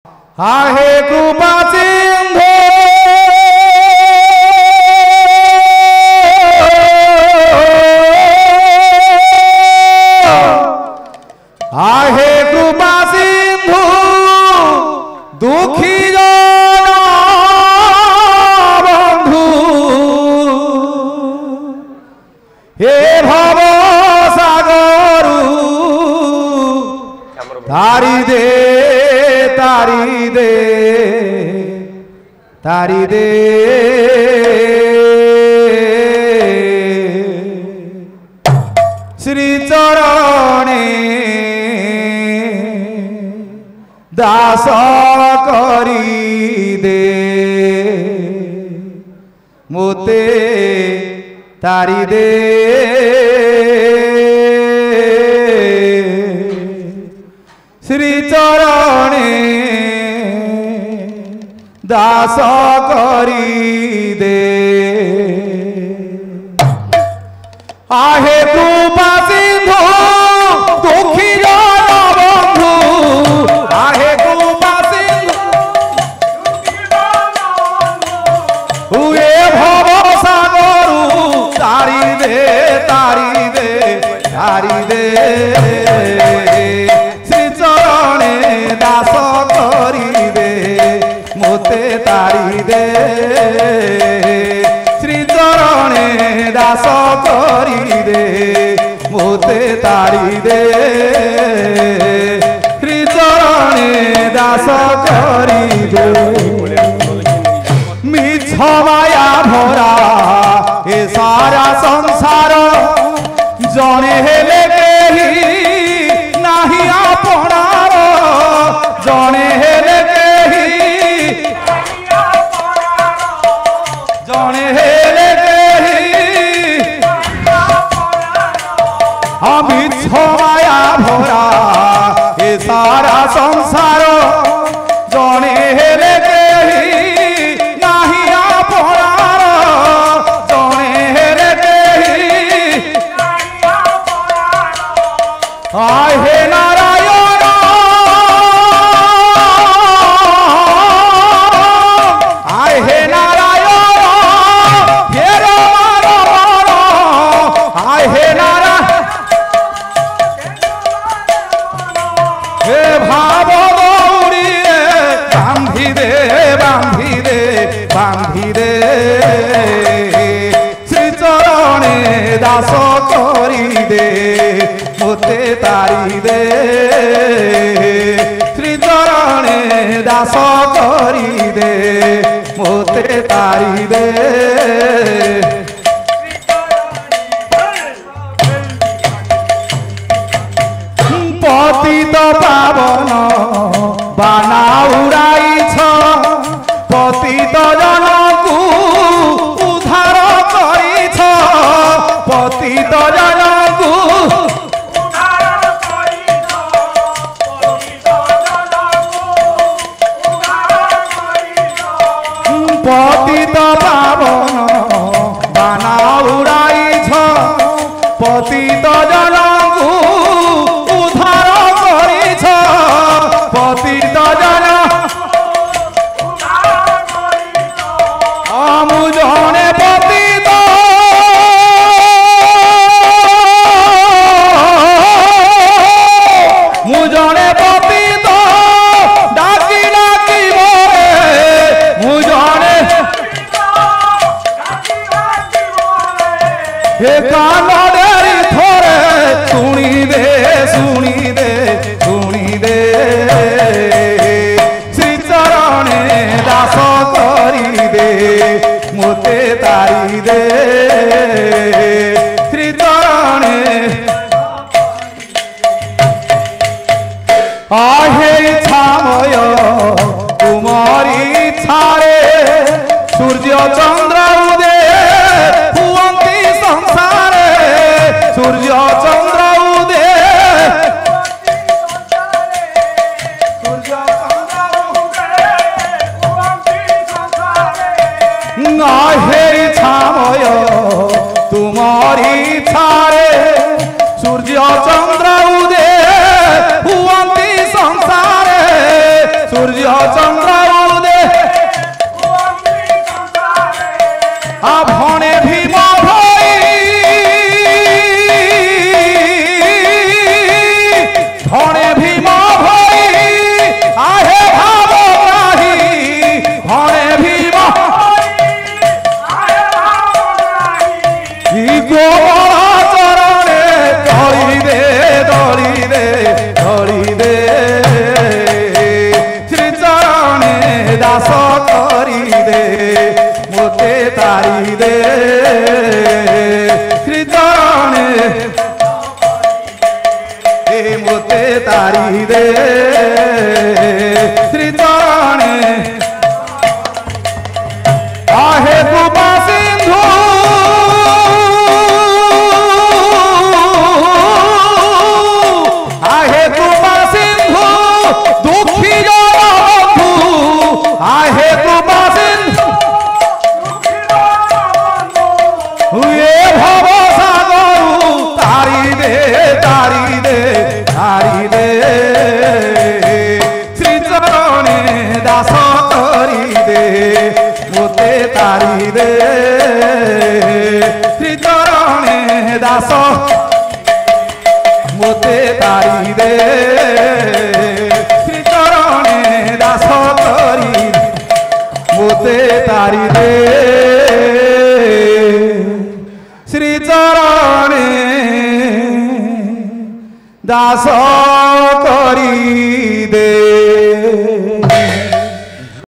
आहे कृपा सिंधु आहे कृपा सिंधु दुखी जन बंधु हे भव सागरु तारी दे तारी दे तारी दे श्री चरणे दास करी दे मोते तारी दे श्री चरणे दास करी दे आहे कृपा सिंधु दुखी जन बंधु आहे कृपा सिंधु हुए भव सागरु तारी दे तारी दे तारी दे दास करी दे मोते तारी दे श्री चरणे दास करी दे मोते तारी दे श्री चरणे दास करी दे मिछ माया भरा ए सारा संसार जने हेले केही नाही आपणार जने हेले केही जने हेले केही আমি ছমায়া ভরা এ সারা সংসার জনে হেলে কেহি নাহি আপনার জনে হেলে কেহি আয় হে নারায়ণ আয় হে নারায়ণ হে রমণ আয় হে নারায়ণ হে ভাব গৌরী বান্ধি দে বান্ধি দে বান্ধি দে শ্রী চরণে দাস করি দে মোতে তারি দে শ্রী চরণে দাস করি দে মোতে তারি দে পতিত পাবন বানা উড়াইছ পতিত জনকু উদ্ধার করিছ পতিত জনকু পতিত পাবন বানা উড়াইছ পতিত জনকু উদ্ধার করিছ পতিত জন আমু জনে পতিত মু জনে পতিত ডাকি ডাকি বলে মু জনে হে কানরে থরে শুনি দে শুনি দে শুনি দে শ্রী চরণে দাস করি দে মোতে তারি দে শ্রী চরণে आहे छामय तुमरी छारे सूर्य चंद्र उदय हुवंती संसारे सूर्य चंद्र उदय आहे छामय तुमरी छारे सूर्य चंद्र उदय हुवंती संसारे सूर्य चंद्र उदे भणे भीम भई भणे भीम भई आहे भाव नाही भणे भीम गोपाल चरणे दली दे श्री चरणे दास करी दे मोते तारी दे श्री चरणे मोते तारी दे श्री चरणे आहे कृपा सिंधु आहे कृपा सिंधु दुखी जो बंधु आहे कृपा सिंधु ये भव सागरु तारी दे श्री चरणे दास करी दे मोते तारी दे श्री चरणे दास मोते तारी दे श्री चरणे दास करी मोते तारी दे श्री चरणे दास